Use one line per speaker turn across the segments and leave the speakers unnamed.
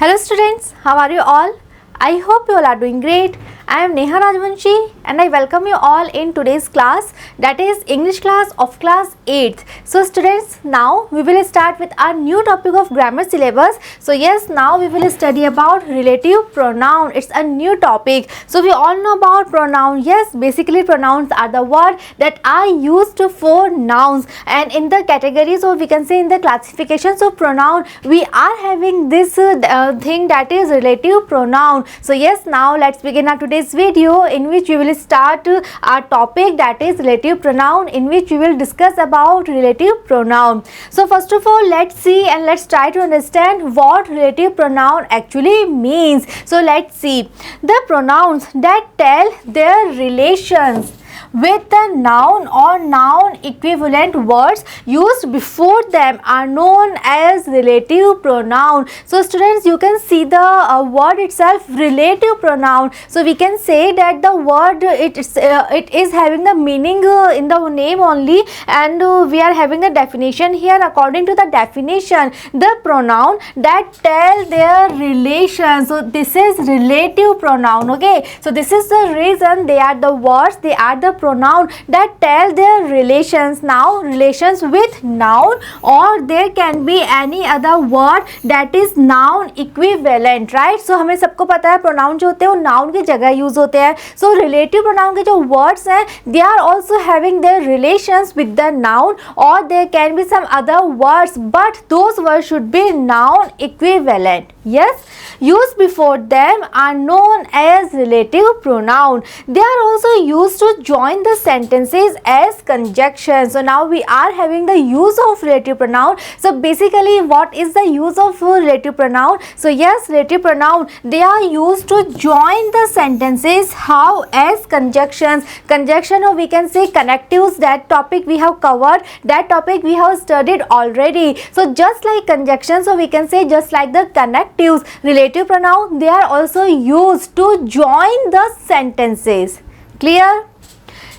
Hello students, how are you all? I hope you all are doing great. I am Neha Rajvanshi and I welcome you all in today's class, that is English class of class 8th. So students, now we will start with our new topic of grammar syllabus. So yes, now we will study about relative pronoun. It's a new topic. So we all know about pronoun. Yes, basically pronouns are the word that are used for nouns, and in the categories, or we can say in the classifications of pronoun, we are having this thing that is relative pronoun. So yes, now let's begin our today's video, in which we will start our topic, that is relative pronoun, in which we will discuss about relative pronoun. So first of all, let's see and let's try to understand what relative pronoun actually means. So let's see. The pronouns that tell their relations with the noun or noun equivalent words used before them are known as relative pronoun. So students, you can see the word itself, relative pronoun. So we can say that the word it is having the meaning in the name only, and we are having the definition here. According to the definition, the pronoun that tell their relations, so this is relative pronoun. Okay, so this is the reason they are the words, they are the pronoun that tell their relations. Now relations with noun, or there can be any other word that is noun equivalent, right? So हमें सबको पता है pronoun जो होते हैं वो noun की जगह use होते हैं. So relative pronoun के जो words हैं, they are also having their relations with the noun, or there can be some other words, but those words should be noun equivalent. Yes, used before them are known as relative pronoun. They are also used to join the sentences as conjunctions. So now we are having the use of relative pronoun. So basically, what is the use of relative pronoun? So yes, relative pronoun, they are used to join the sentences how as conjunctions. Conjunction, or we can say connectives. That topic we have covered, that topic we have studied already. So just like conjunctions, so we can say just like the connectives, relative pronoun, they are also used to join the sentences. Clear?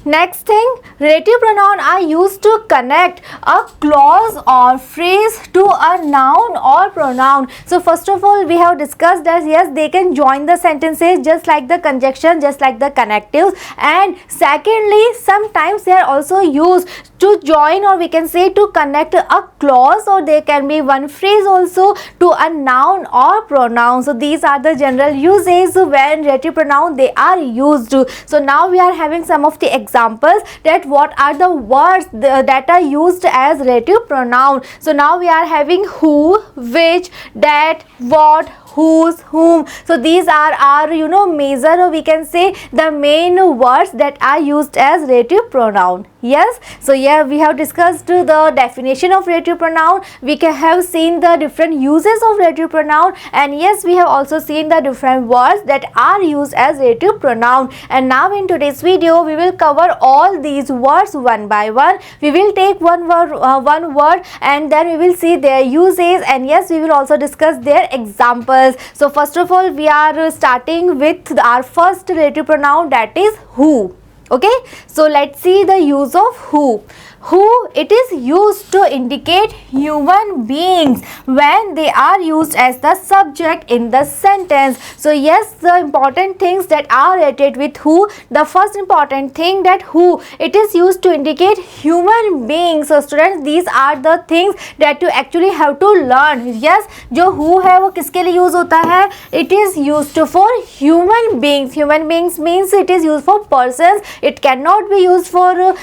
Next thing, relative pronoun are used to connect a clause or phrase to a noun or pronoun. So first of all, we have discussed that yes, they can join the sentences just like the conjunction, just like the connectives. And secondly, sometimes they are also used to join, or we can say to connect a clause, or there can be one phrase also to a noun or pronoun. So these are the general uses when relative pronoun they are used. So now we are having some of the examples that what are the words that are used as relative pronoun. So now we are having who, which, that, what, whose, whom. So these are our major, or we can say the main words that are used as relative pronoun. Yes, so yeah, we have discussed the definition of relative pronoun. We have seen the different uses of relative pronoun, and yes, we have also seen the different words that are used as relative pronoun. And now in today's video, we will cover all these words one by one. We will take one word and then we will see their uses, and yes, we will also discuss their examples. So first of all, we are starting with our first relative pronoun, that is who. Okay, so let's see the use of who. Who, it is used to indicate human beings when they are used as the subject in the sentence. So yes, the important things that are related with who, the first important thing that who, it is used to indicate human beings. So students, these are the things that you actually have to learn. Yes, जो who है वो किसके लिए use होता है? It is used for human beings. Human beings means it is used for persons. It cannot be used for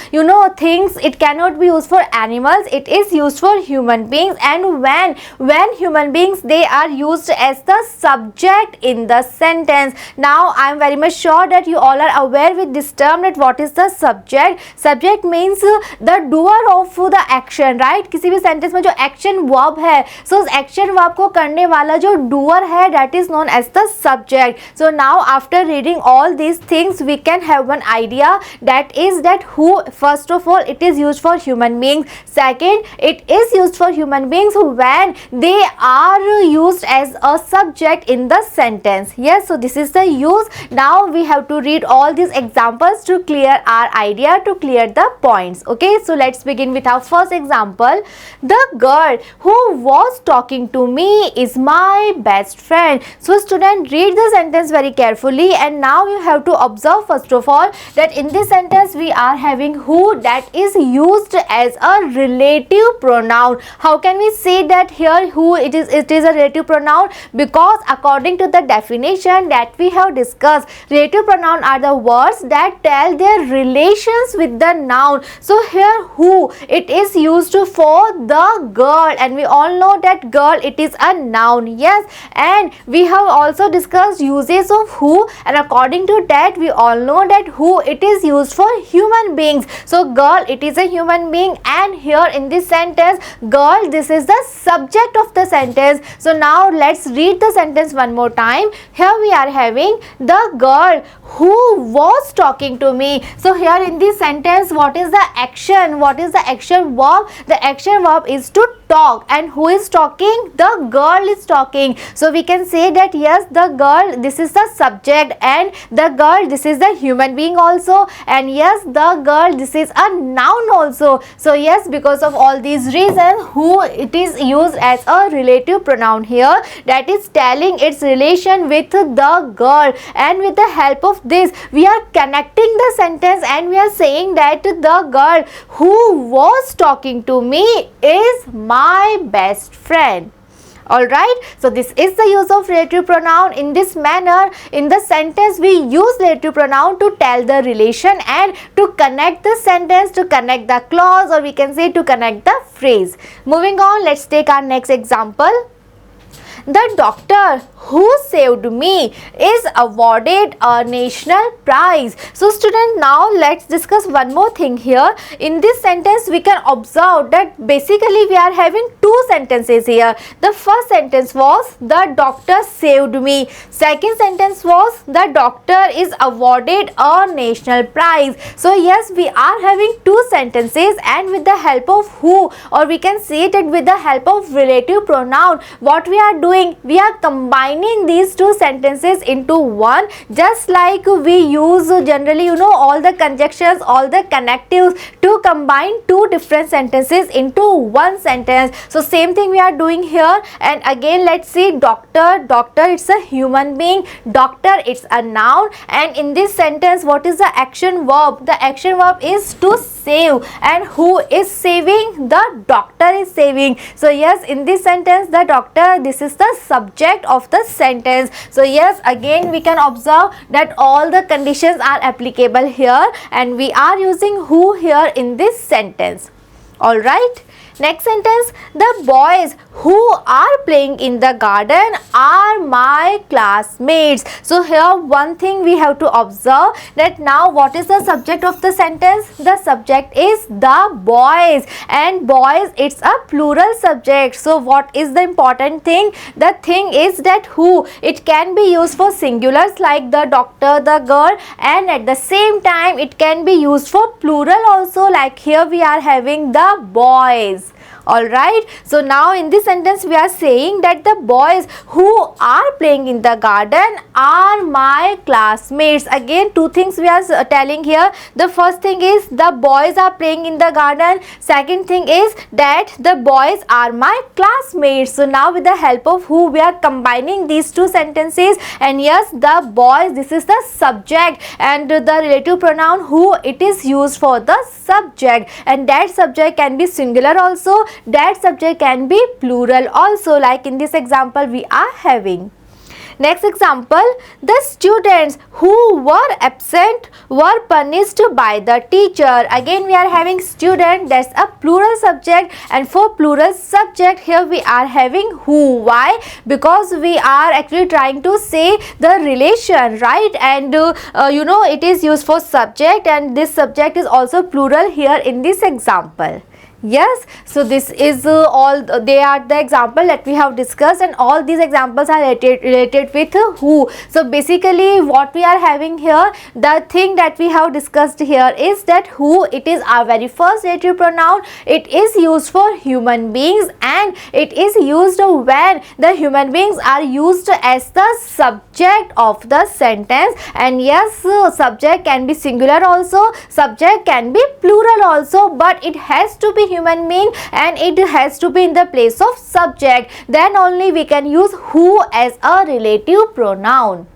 things. It cannot be used for animals. It is used for human beings. And when human beings, they are used as the subject in the sentence. Now I am very much sure that you all are aware with this term that what is the subject. Subject means the doer of the action, right? किसी भी sentence में जो action verb है, so उस action verb को करने वाला जो doer है, that is known as the subject. So now after reading all these things, we can have one idea, that is that who, first of all, it is used used for human beings. Second, it is used for human beings when they are used as a subject in the sentence. Yes, so this is the use. Now we have to read all these examples to clear our idea, to clear the points. Okay, so let's begin with our first example. The girl who was talking to me is my best friend. So student, read the sentence very carefully, and now you have to observe first of all that in this sentence we are having who, that is used as a relative pronoun. How can we say that here who it is a relative pronoun? Because according to the definition that we have discussed, relative pronoun are the words that tell their relations with the noun. So here who, it is used for the girl, and we all know that girl, it is a noun. Yes, and we have also discussed uses of who, and according to that we all know that who, it is used for human beings. So girl, it is a human being, and here in this sentence girl, this is the subject of the sentence. So now let's read the sentence one more time. Here we are having the girl who was talking to me. So here in this sentence, what is the action? What is the action verb? The action verb is to talk, and who is talking? The girl is talking. So we can say that yes, the girl, this is the subject, and the girl, this is the human being also, and yes, the girl, this is a noun also. So yes, because of all these reasons, who, it is used as a relative pronoun here, that is telling its relation with the girl, and with the help of this we are connecting the sentence, and we are saying that the girl who was talking to me is my best friend. Alright, so this is the use of relative pronoun. In this manner, in the sentence we use relative pronoun to tell the relation and to connect the sentence, to connect the clause, or we can say to connect the phrase. Moving on, let's take our next example. The doctor who saved me is awarded a national prize. So student, now let's discuss one more thing here. In this sentence we can observe that basically we are having two sentences here. The first sentence was the doctor saved me. Second sentence was the doctor is awarded a national prize. So yes, we are having two sentences, and with the help of who, or we can say that with the help of relative pronoun, what we are doing, we are combining these two sentences into one, just like we use generally, all the conjunctions, all the connectives to combine two different sentences into one sentence. So same thing we are doing here. And again, let's see, doctor, it's a human being, doctor, it's a noun, and in this sentence what is the action verb? The action verb is to save, and who is saving? The doctor is saving. So yes, in this sentence the doctor, this is the subject of the sentence. So yes, again we can observe that all the conditions are applicable here, and we are using who here in this sentence. Alright, next sentence, the boys who are playing in the garden are my classmates. So here one thing we have to observe, that now what is the subject of the sentence? The subject is the boys, and boys, it's a plural subject. So what is the important thing? The thing is that who, it can be used for singulars like the doctor, the girl, and at the same time it can be used for plural also, like here we are having the boys. Alright, so now in this sentence we are saying that the boys who are playing in the garden are my classmates. Again, two things we are telling here. The first thing is the boys are playing in the garden. Second thing is that the boys are my classmates. So now with the help of who, we are combining these two sentences, and yes, the boys, this is the subject, and the relative pronoun who, it is used for the subject, and that subject can be singular also, that subject can be plural also, like in this example we are having. Next example, the students who were absent were punished by the teacher. Again we are having student, that's a plural subject, and for plural subject here we are having who. Why? Because we are actually trying to say the relation, right? And it is used for subject, and this subject is also plural here in this example. Yes, so this is all they are the example that we have discussed, and all these examples are related with who. So basically what we are having here, the thing that we have discussed here is that who, it is our very first relative pronoun. It is used for human beings, and it is used when the human beings are used as the subject of the sentence. And yes, subject can be singular also, subject can be plural also, but it has to be human being and it has to be in the place of subject. Then only we can use who as a relative pronoun.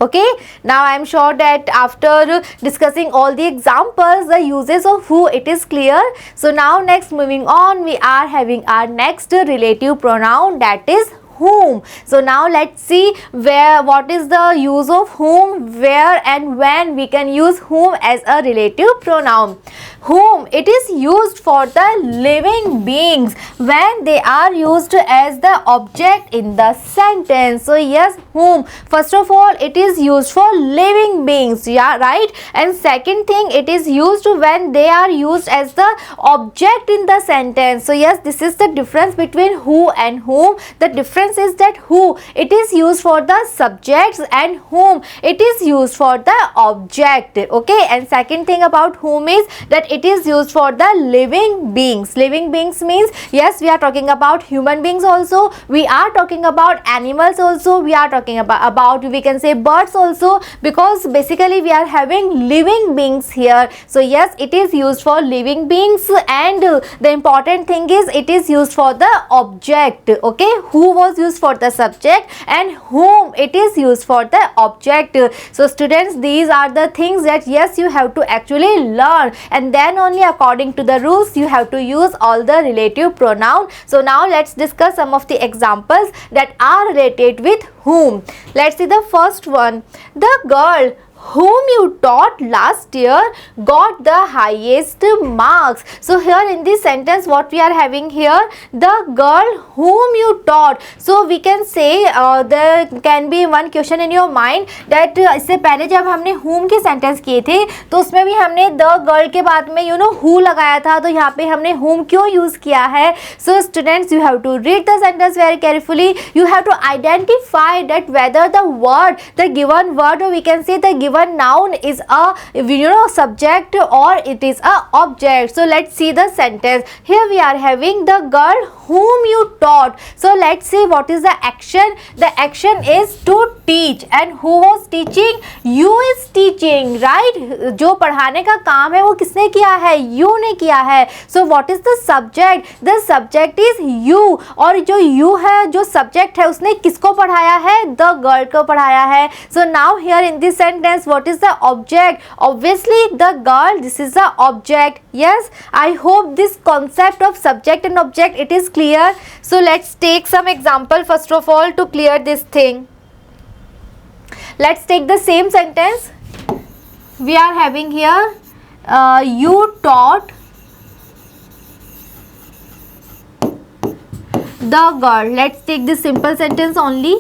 Okay, now I am sure that after discussing all the examples, the uses of who, it is clear. So now next, moving on, we are having our next relative pronoun, that is whom. So now let's see what is the use of whom, where and when we can use whom as a relative pronoun. Whom, it is used for the living beings when they are used as the object in the sentence. So yes, whom, first of all, it is used for living beings, yeah, right. And second thing, it is used when they are used as the object in the sentence. So yes, this is the difference between who and whom. The difference is that who, it is used for the subjects, and whom, it is used for the object. Okay, and second thing about whom is that it is used for the living beings. Living beings means, yes, we are talking about human beings also, we are talking about animals also, we are talking about we can say birds also, because basically we are having living beings here. So yes, it is used for living beings, and the important thing is it is used for the object. Okay, who was used for the subject and whom, it is used for the object. So students, these are the things that yes, you have to actually learn, and then only according to the rules you have to use all the relative pronoun. So now let's discuss some of the examples that are related with whom. Let's see the first one. The girl whom you taught last year got the highest marks. So here in this sentence what we are having here, the girl whom you taught. So we can say there can be one question in your mind that इससे पहले जब हमने whom के sentence किए थे तो उसमें भी हमने the girl के बाद में who लगाया था, तो यहाँ पे हमने whom क्यों use किया है. So students, you have to read the sentence very carefully. You have to identify that whether the word, the given word, or we can say the given noun is a subject or it is a object. So let's see the sentence. Here we are having the girl whom you taught. So let's see what is the action. The action is to teach, and who was teaching? You is teaching, right? जो पढ़ाने का काम है वो किसने किया है? You ने किया है. So what is the subject? The subject is you, और जो you है, जो subject है, उसने किसको पढ़ाया है? The girl को पढ़ाया है. So now here in this sentence, what is the object? Obviously the girl, this is the object. Yes, I hope this concept of subject and object, it is clear. So let's take some example first of all to clear this thing. Let's take the same sentence. We are having here you taught the girl. Let's take this simple sentence only.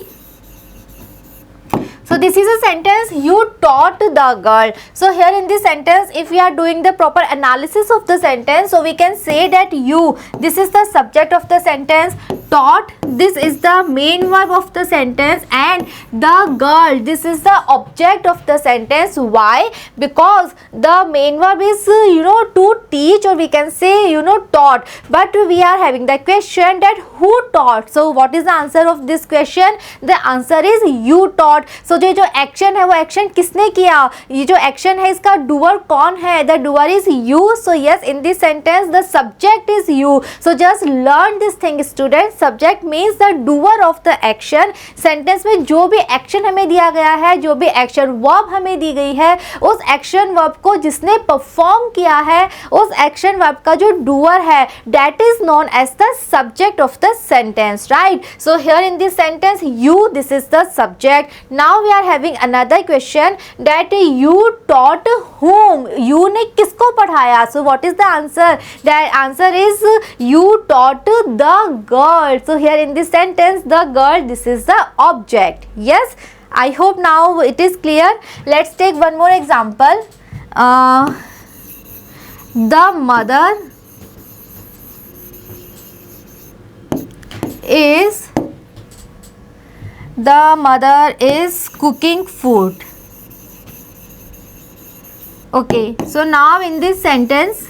So this is a sentence, you taught the girl. So here in this sentence, if we are doing the proper analysis of the sentence, so we can say that you, this is the subject of the sentence, taught, this is the main verb of the sentence, and the girl, this is the object of the sentence. Why? Because the main verb is to teach, or we can say taught, but we are having the question that who taught. So what is the answer of this question? The answer is you taught. So जो action है वो action किसने किया? ये जो action है इसका doer कौन है? The doer is you. So yes, in this sentence the subject is you. So just learn this thing student. Subject means the doer of the action. Sentence में जो भी एक्शन हमें दिया गया है, जो भी एक्शन वर्ब हमें दी गई है, उस एक्शन वर्ब को जिसने परफॉर्म किया है, उस एक्शन वर्ब का जो डूअर है, that is known as the subject of the sentence, right? So here in this sentence you, this is the subject. Now we are having another question that you taught whom. You ने किसको पढ़ाया? So what is the answer? The answer is you taught the girl. So here in this sentence, the girl, this is the object. Yes, I hope now it is clear. Let's take one more example. The mother is cooking food. Okay, so now in this sentence,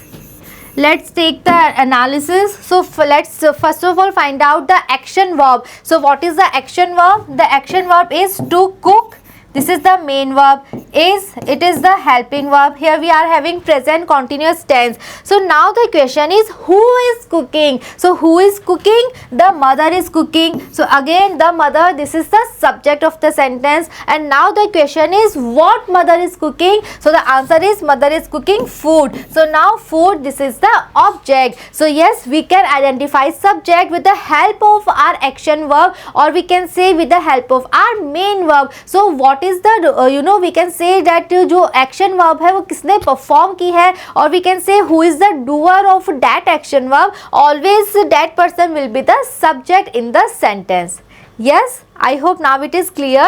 let's take the analysis. So let's first of all find out the action verb. So what is the action verb? The action verb is to cook. This is the main verb. It is the helping verb. Here we are having present continuous tense. So now the question is, who is cooking? So who is cooking? The mother is cooking. So again the mother, this is the subject of the sentence. And now the question is, what mother is cooking? So the answer is, mother is cooking food. So now food, this is the object. So yes, we can identify subject with the help of our action verb, or we can say with the help of our main verb. So what is the we can say that जो action verb है वो किसने perform की है, or we can say who is the doer of that action verb. Always that person will be the subject in the sentence. Yes, I hope now it is clear.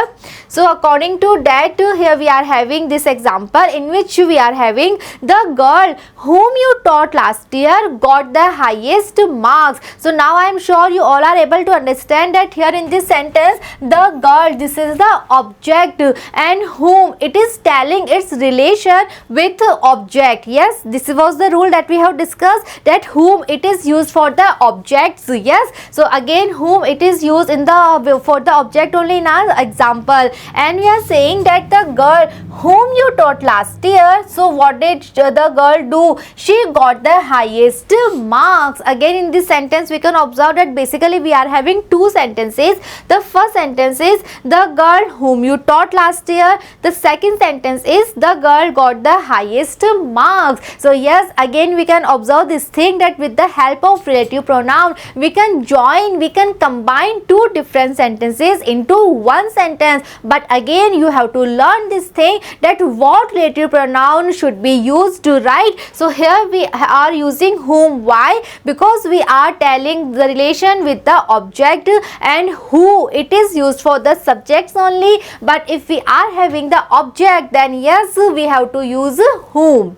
So according to that, here we are having this example in which we are having the girl whom you taught last year got the highest marks. So now I am sure you all are able to understand that here in this sentence, the girl, this is the object, and whom, it is telling its relation with object. Yes, this was the rule that we have discussed, that whom it is used for the objects. Yes, so again whom it is used in the for the object only in our example. And we are saying that the girl whom you taught last year, so what did the girl do? She got the highest marks. Again in this sentence we can observe that basically we are having two sentences. The first sentence is the girl whom you taught last year. The second sentence is the girl got the highest marks. So yes, again we can observe this thing, that with the help of relative pronoun we can join, we can combine two different sentences into one sentence. But again you have to learn this thing, that what relative pronoun should be used to write. So here we are using whom. Why? Because we are telling the relation with the object, and who, it is used for the subjects only. But if we are having the object, then yes, we have to use whom.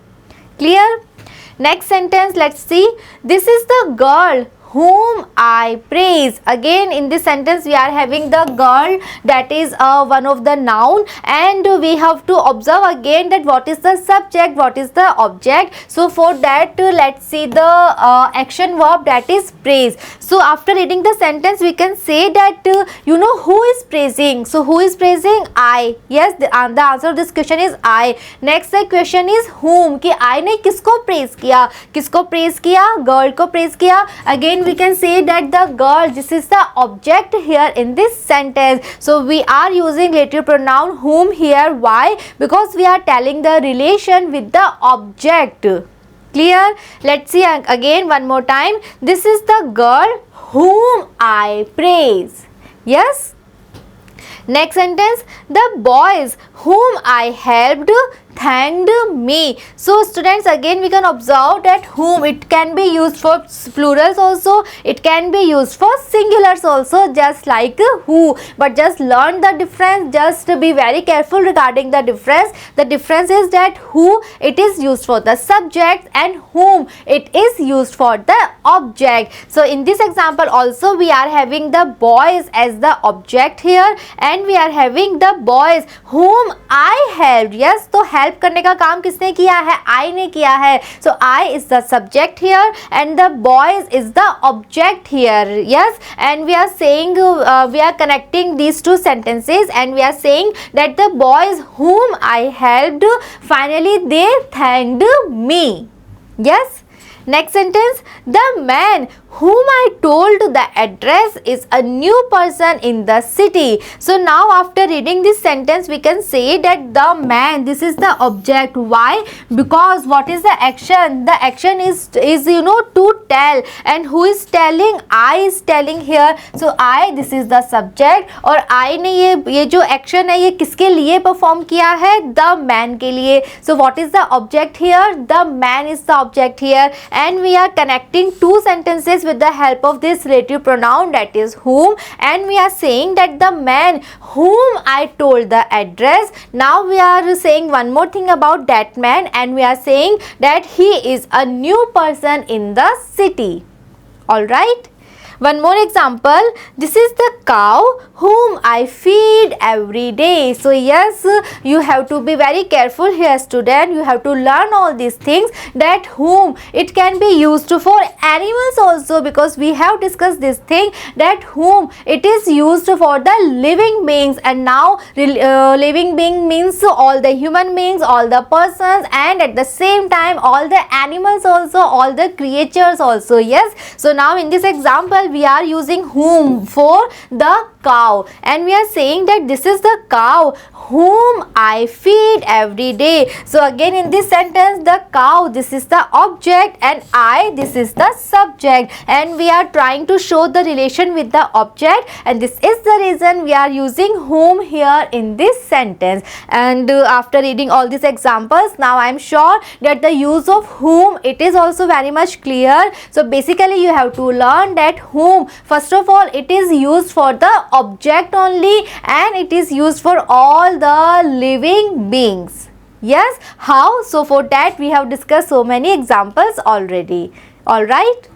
Clear? Next sentence, let's see. This is the girl whom I praise. Again in this sentence we are having the girl, that is one of the noun, and we have to observe again that what is the subject, what is the object. So for that let's see the action verb, that is praise. So after reading the sentence we can say that who is praising. So who is praising? I. Yes, the answer of this question is I. Next the question is whom, कि I ने किसको praise किया, किसको praise किया? Girl को praise किया. Again we can say that the girl, this is the object here in this sentence. So we are using relative pronoun whom here. Why? Because we are telling the relation with the object. Clear? Let's see again one more time. This is the girl whom I praise. Yes. Next sentence, the boys whom I helped thanked me. So students, again we can observe that whom, it can be used for plurals also, it can be used for singulars also, just like who. But just learn the difference, just be very careful regarding the difference. The difference is that who, it is used for the subject, and whom, it is used for the object. So in this example also we are having the boys as the object here, and we are having the boys whom I helped. Yes, so help करने का काम किसने किया है? I ने किया है. So I is the subject here and the boys is the object here. Yes, and we are saying we are connecting these two sentences, and we are saying that the boys whom I helped, finally they thanked me. Yes. Next sentence, the man whom I told the address is a new person in the city. So now after reading this sentence we can say that the man, this is the object. Why? Because what is the action? The action is to tell, and who is telling? I is telling here. So I, this is the subject, और I ने ये जो action है ये किसके लिए perform किया है? The man के लिए. So what is the object here? The man is the object here, and we are connecting two sentences with the help of this relative pronoun, that is whom, and we are saying that the man whom I told the address. Now we are saying one more thing about that man, and we are saying that he is a new person in the city. All right. One more example, this is the cow whom I feed every day. So yes, you have to be very careful here student, you have to learn all these things, that whom it can be used for animals also, because we have discussed this thing that whom it is used for the living beings, and now living being means all the human beings, all the persons, and at the same time all the animals also, all the creatures also. Yes, so now in this example we are using whom for the cow, and we are saying that this is the cow whom I feed every day. So again in this sentence, the cow, this is the object, and I, this is the subject, and we are trying to show the relation with the object, and this is the reason we are using whom here in this sentence. And after reading all these examples, now I am sure that the use of whom, it is also very much clear. So basically you have to learn that whom, first of all, it is used for the object only, and it is used for all the living beings. Yes, how? So for that we have discussed so many examples already. All right.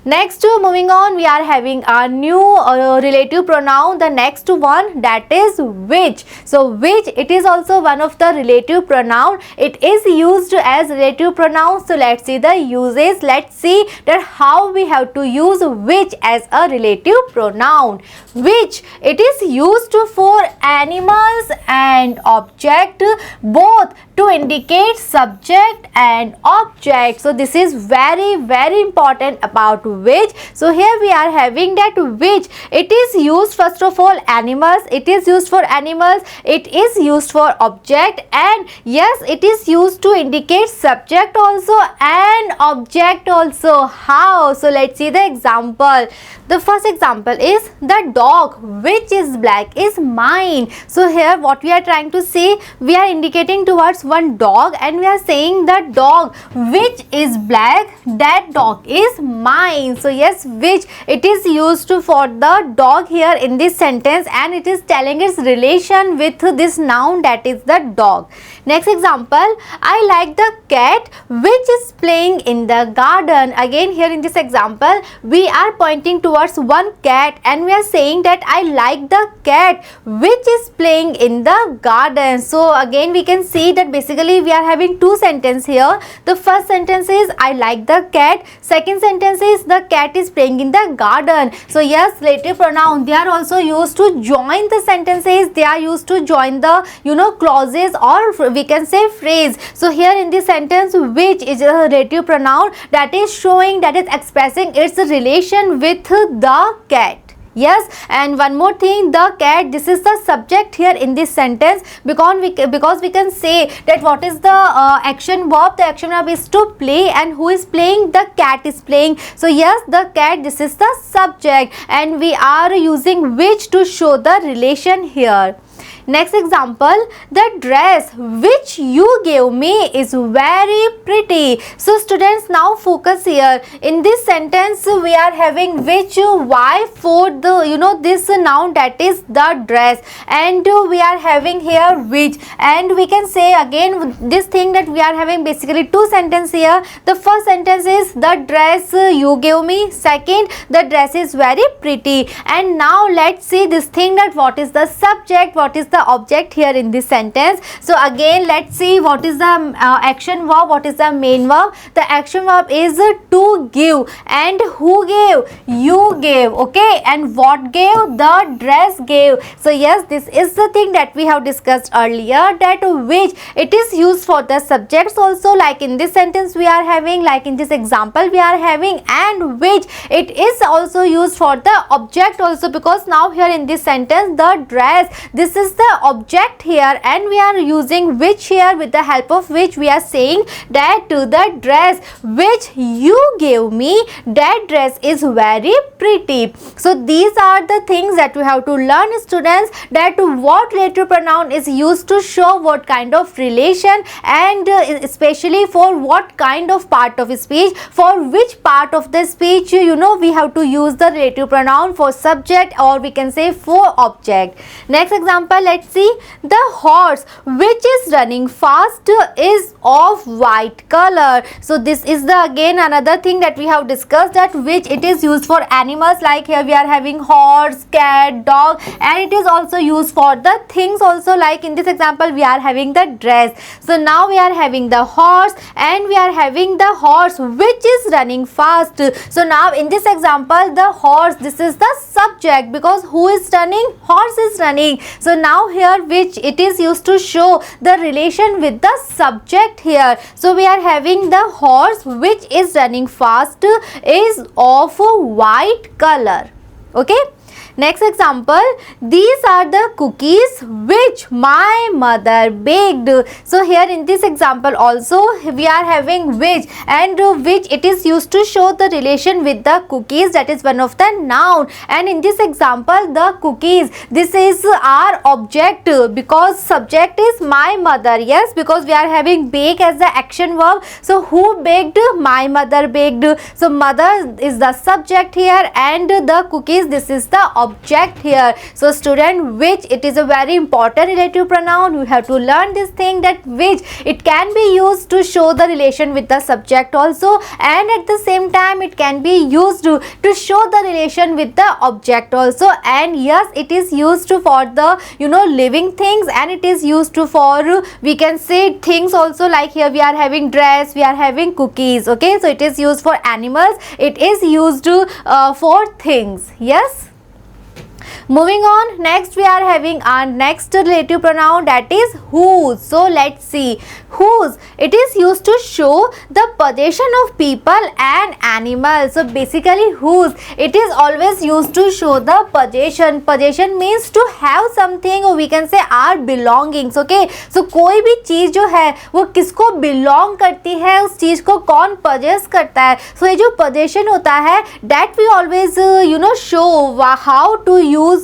Next, moving on, we are having a new relative pronoun, the next one, that is which. So which, it is also one of the relative pronoun. It is used as relative pronoun. So let's see the uses. Let's see that how we have to use which as a relative pronoun. Which, it is used for animals and object, both to indicate subject and object. So this is very important about which. So here we are having that which, it is used first of all animals, it is used for animals, it is used for object, and yes, it is used to indicate subject also and object also. How? So let's see the example. The first example is the dog which is black is mine. So here what we are trying to say, we are indicating towards one dog, and we are saying the dog which is black, that dog is mine. So yes, which, it is used for the dog here in this sentence, and it is telling its relation with this noun, that is the dog. Next example, I like the cat which is playing in the garden. Again here in this example we are pointing towards one cat, and we are saying that I like the cat which is playing in the garden. So again we can see that basically we are having two sentences here. The first sentence is I like the cat, second sentence is the cat is playing in the garden. So yes, relative pronoun, they are also used to join the sentences, they are used to join the clauses, or we can say phrase. So here in this sentence, which is a relative pronoun that is showing, that is expressing its relation with the cat. Yes, and one more thing, the cat, this is the subject here in this sentence, because we can say that what is the action verb. The action verb is to play, and who is playing? The cat is playing. So yes, the cat, this is the subject, and we are using which to show the relation here. Next example, the dress which you gave me is very pretty. So students, now focus here. In this sentence we are having which, why, for the this noun, that is the dress, and we are having here which, and we can say again this thing that we are having basically two sentences here. The first sentence is the dress you gave me, second, the dress is very pretty. And now let's see this thing, that what is the subject, what is the object here in this sentence. So again let's see what is the action verb, what is the main verb. The action verb is to give, and who gave? You gave. Okay, and what gave? The dress gave. So yes, this is the thing that we have discussed earlier, that which, it is used for the subjects also, like in this sentence we are having, like in this example we are having, and which, it is also used for the object also, because now here in this sentence the dress, this is the object here, and we are using which here. With the help of which we are saying that the dress which you gave me, that dress is very pretty. So these are the things that we have to learn students, that what relative pronoun is used to show what kind of relation, and especially for what kind of part of speech, for which part of the speech we have to use the relative pronoun, for subject or we can say for object. Next example example, let's see. The horse which is running fast is of white color. So this is the again another thing that we have discussed, that which it is used for animals, like here we are having horse, cat, dog, and it is also used for the things also, like in this example we are having the dress. So now we are having the horse and we are having the horse which is running fast. So now in this example the horse, this is the subject, because who is running? Horse is running. So now here which it is used to show the relation with the subject here. So we are having the horse which is running fast is of white color. Okay. Next example, these are the cookies which my mother baked. So here in this example also we are having which, and which it is used to show the relation with the cookies, that is one of the noun. And in this example the cookies, this is our object, because subject is my mother. Yes, because we are having bake as the action verb. So who baked? My mother baked. So mother is the subject here and the cookies, this is the object here. So student, which it is a very important relative pronoun. You have to learn this thing, that which it can be used to show the relation with the subject also, and at the same time it can be used to show the relation with the object also. And yes, it is used for the living things, and it is used for we can say things also, like here we are having dress, we are having cookies. Okay, so it is used for animals, it is used for things. Yes. Moving on, next we are having our next relative pronoun, that is whose. So let's see. Whose, it is used to show the possession of people and animals. So basically whose, it is always used to show the possession. Possession means to have something, or we can say our belongings. Okay, so कोई भी चीज जो है वो किसको belong करती है, उस चीज को कौन possess करता है. So ये जो possession होता है, that we always show how to use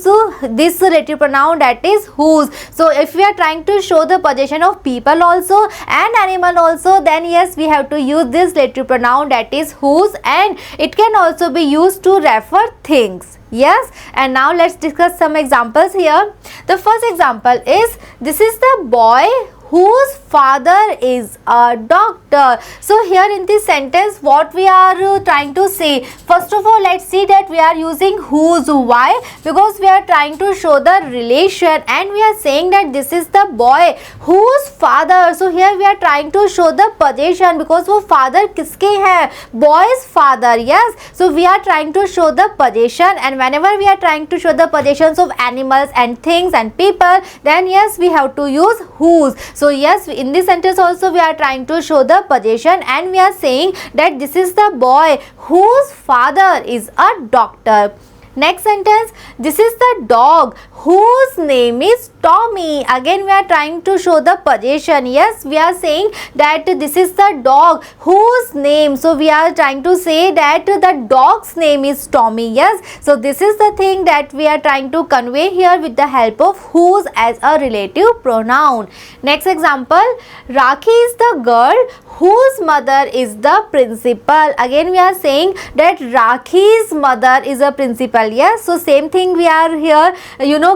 this relative pronoun, that is whose. So if we are trying to show the possession of people also and animal also, then yes, we have to use this relative pronoun, that is whose, and it can also be used to refer things. Yes, and now let's discuss some examples here. The first example is, this is the boy whose father is a doctor. So here in this sentence what we are trying to say, first of all let's see that we are using whose. Why? Because we are trying to show the relation, and we are saying that this is the boy whose father. So here we are trying to show the possession, because वो father किसके हैं? Boy's father. Yes, so we are trying to show the possession, and whenever we are trying to show the possessions of animals and things and people, then yes, we have to use whose. So yes, in this sentence also we are trying to show the possession, and we are saying that this is the boy whose father is a doctor. Next sentence, this is the dog whose name is Tommy. Again we are trying to show the possession. Yes, we are saying that this is the dog whose name. So we are trying to say that the dog's name is Tommy. Yes, so this is the thing that we are trying to convey here with the help of whose as a relative pronoun. Next example, Rakhi is the girl whose mother is the principal. Again we are saying that Rakhi's mother is a principal. Yes, so same thing we are here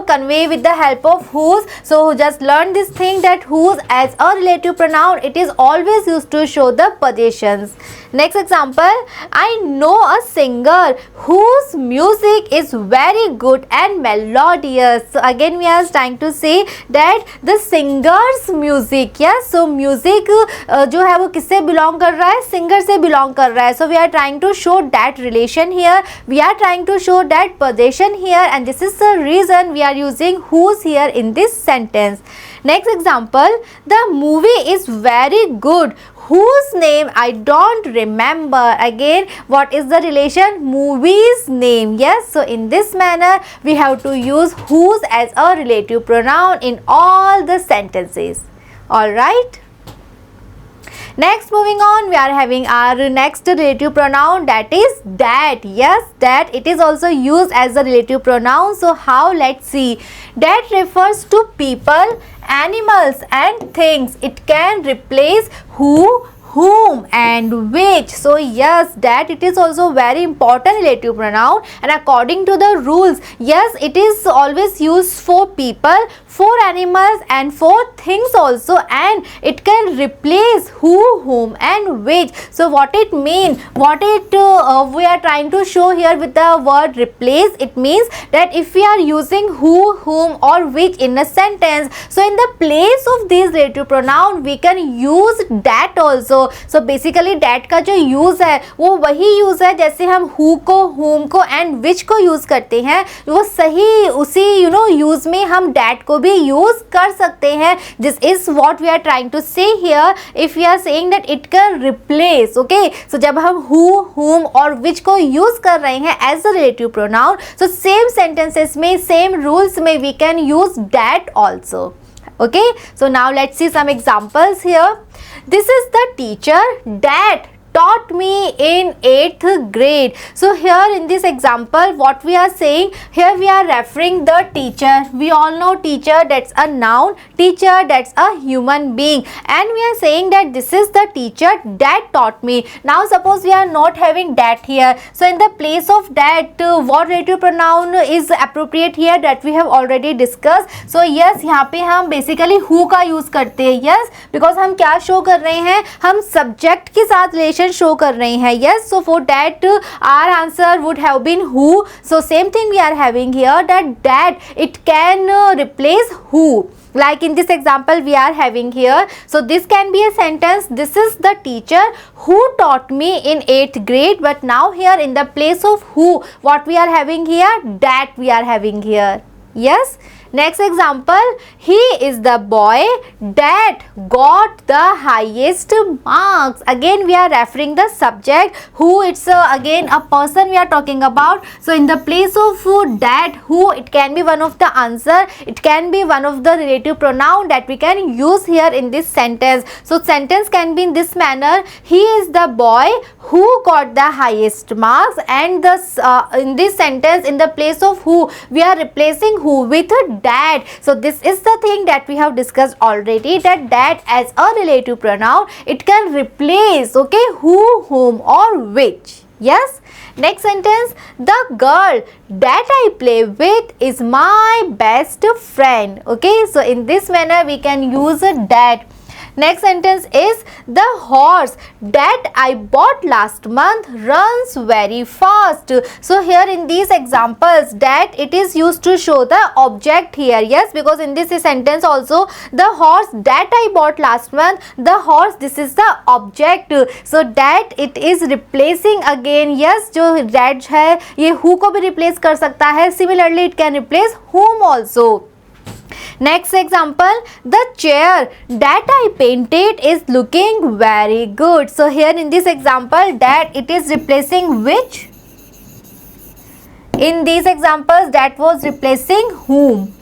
convey with the help of whose. So just learn this thing, that whose as a relative pronoun, it is always used to show the possessions. Next example, I know a singer whose music is very good and melodious. So again we are trying to say that the singer's music. Yes, so music जो है वो किससे belong कर रहा है? Singer से belong कर रहा है. So we are trying to show that relation here. We are trying to show that possession here, and this is the reason we are using whose here in this sentence. Next example, the movie is very good whose name I don't remember. Again, what is the relation? Movie's name. Yes, so in this manner we have to use whose as a relative pronoun in all the sentences. Alright. Next, moving on, we are having our next relative pronoun, that is that. Yes, that it is also used as a relative pronoun. So how? Let's see. That refers to people, animals and things. It can replace who, whom and which. So yes, that it is also very important relative pronoun, and according to the rules, yes, it is always used for people, for animals and for things also, and it can replace who, whom and which. So what it means, what it we are trying to show here with the word replace, it means that if we are using who, whom or which in a sentence, so in the place of these relative pronoun we can use that also. So basically that का जो use है वो वही use है जैसे हम who को, whom को and which को use करते हैं, वो सही उसी use में हम that को भी use कर सकते हैं. This is what we are trying to say here. If we are saying that it can replace, okay, so जब हम who, whom और which को use कर रहे हैं as a relative pronoun, so same sentences में, same rules में we can use that also. Okay, so now let's see some examples here. This is the teacher that taught me in 8th grade. So here in this example, what we are saying here, we are referring the teacher. We all know teacher, that's a noun, teacher, that's a human being, and we are saying that this is the teacher that taught me. Now suppose we are not having that here, so in the place of that what relative pronoun is appropriate here, that we have already discussed. So yes, यहाँ पे हम basically who का use करते हैं. Yes, because हम क्या show कर रहे हैं, हम subject के साथ relation शो कर रहे हैं. Yes, so for that our answer would have been who. So same thing we are having here, that it can replace who. Like in this example we are having here, so this can be a sentence, this is the teacher who taught me in 8th grade, but now here in the place of who, what we are having here, that we are having here. Yes. Next example, he is the boy that got the highest marks. Again we are referring the subject who, it's again a person we are talking about. So in the place of who, that, who, it can be one of the answer, it can be one of the relative pronoun that we can use here in this sentence. So sentence can be in this manner, he is the boy who got the highest marks, and in this sentence in the place of who we are replacing who with that. So this is the thing that we have discussed already, that as a relative pronoun it can replace, okay, who, whom or which. Yes. Next sentence, the girl that I play with is my best friend. Okay, so in this manner we can use that. Next sentence is, the horse that I bought last month runs very fast. So here in these examples, that it is used to show the object here. Yes, because in this sentence also, the horse that I bought last month, the horse, this is the object. So that it is replacing again. Yes, जो that है ये who को भी replace कर सकता है. Similarly, it can replace whom also. Next example, the chair that I painted is looking very good. So here in this example, that it is replacing which? In these examples, that was replacing whom.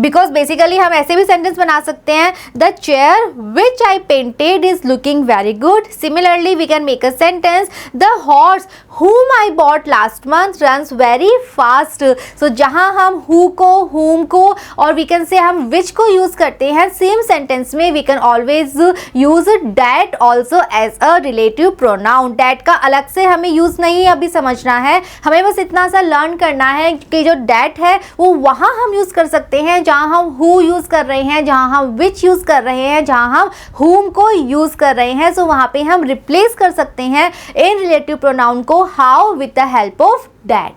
Because basically हम ऐसे भी sentence बना सकते हैं, the chair which I painted is looking very good. Similarly, we can make a sentence, the horse whom I bought last month runs very fast. So जहाँ हम who को, whom को और we can say हम which को use करते हैं, same sentence में we can always use that also as a relative pronoun. That का अलग से हमें use नहीं अभी समझना है, हमें बस इतना सा learn करना है कि जो that है वो वहाँ हम use कर सकते हैं जहाँ हम who यूज कर रहे हैं, जहाँ हम which यूज कर रहे हैं, जहाँ हम whom को यूज कर रहे हैं. सो वहाँ पे हम रिप्लेस कर सकते हैं इन रिलेटिव प्रोनाउन को how with the help of that.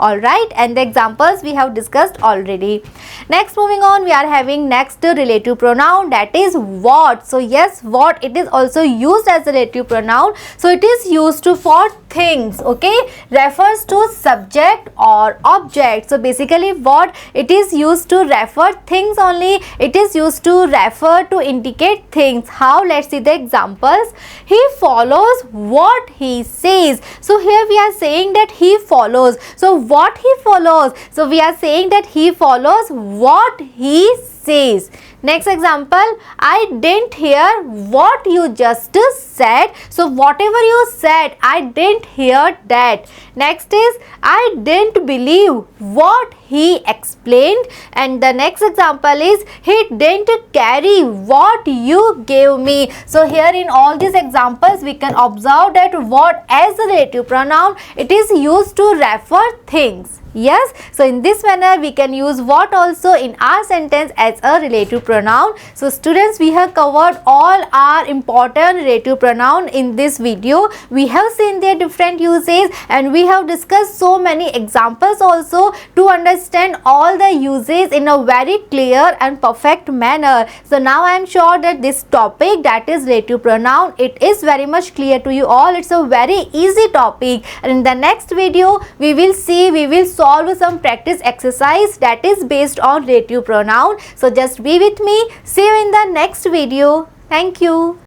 Alright, and the examples we have discussed already. Next, moving on, we are having next relative pronoun, that is what. So yes, what, it is also used as a relative pronoun. So it is used for things, okay, refers to subject or object. So basically what, it is used to refer things only, it is used to refer to indicate things. How? Let's see the examples. He follows what he says. So here we are saying that he follows. So what he follows? So we are saying that he follows what he says. Next example, I didn't hear what you just said. So whatever you said, I didn't hear that. Next is, I didn't believe what he explained. And the next example is, he didn't carry what you gave me. So here in all these examples, we can observe that what as a relative pronoun, it is used to refer things. Yes, so in this manner we can use what also in our sentence as a relative pronoun. So students, we have covered all our important relative pronoun in this video. We have seen their different uses and we have discussed so many examples also to understand all the uses in a very clear and perfect manner. So now I am sure that this topic, that is relative pronoun, it is very much clear to you all. It's a very easy topic, and in the next video we will solve some practice exercise that is based on relative pronoun. So just be with me. See you in the next video. Thank you.